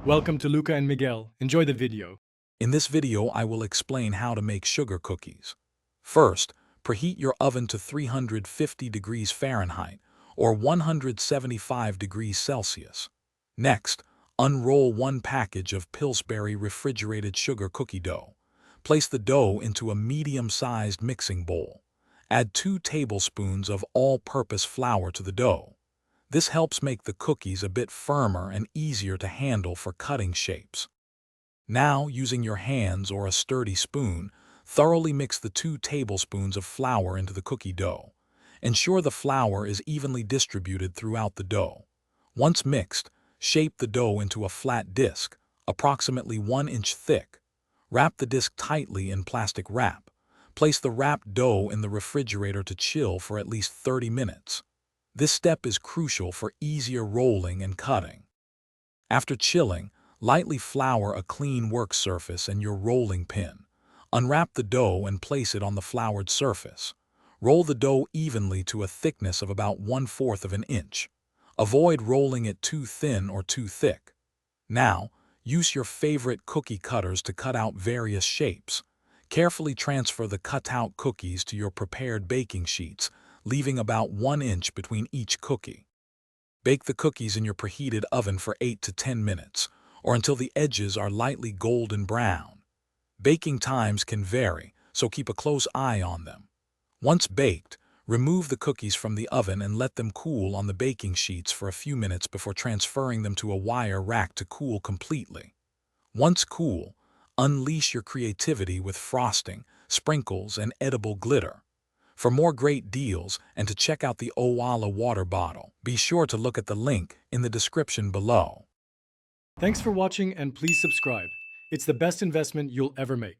Welcome to Luca and Miguel. Enjoy the video. In this video, I will explain how to make sugar cookies. First, preheat your oven to 350 degrees Fahrenheit or 175 degrees Celsius. Next, unroll one package of Pillsbury refrigerated sugar cookie dough. Place the dough into a medium-sized mixing bowl. Add 2 tablespoons of all-purpose flour to the dough. This helps make the cookies a bit firmer and easier to handle for cutting shapes. Now, using your hands or a sturdy spoon, thoroughly mix the 2 tablespoons of flour into the cookie dough. Ensure the flour is evenly distributed throughout the dough. Once mixed, shape the dough into a flat disc, approximately 1 inch thick. Wrap the disc tightly in plastic wrap. Place the wrapped dough in the refrigerator to chill for at least 30 minutes. This step is crucial for easier rolling and cutting. After chilling, lightly flour a clean work surface and your rolling pin. Unwrap the dough and place it on the floured surface. Roll the dough evenly to a thickness of about 1/4 of an inch. Avoid rolling it too thin or too thick. Now, use your favorite cookie cutters to cut out various shapes. Carefully transfer the cut-out cookies to your prepared baking sheets, leaving about 1 inch between each cookie. Bake the cookies in your preheated oven for 8 to 10 minutes, or until the edges are lightly golden brown. Baking times can vary, so keep a close eye on them. Once baked, remove the cookies from the oven and let them cool on the baking sheets for a few minutes before transferring them to a wire rack to cool completely. Once cool, unleash your creativity with frosting, sprinkles, and edible glitter. For more great deals and to check out the Owala water bottle, be sure to look at the link in the description below. Thanks for watching and please subscribe. It's the best investment you'll ever make.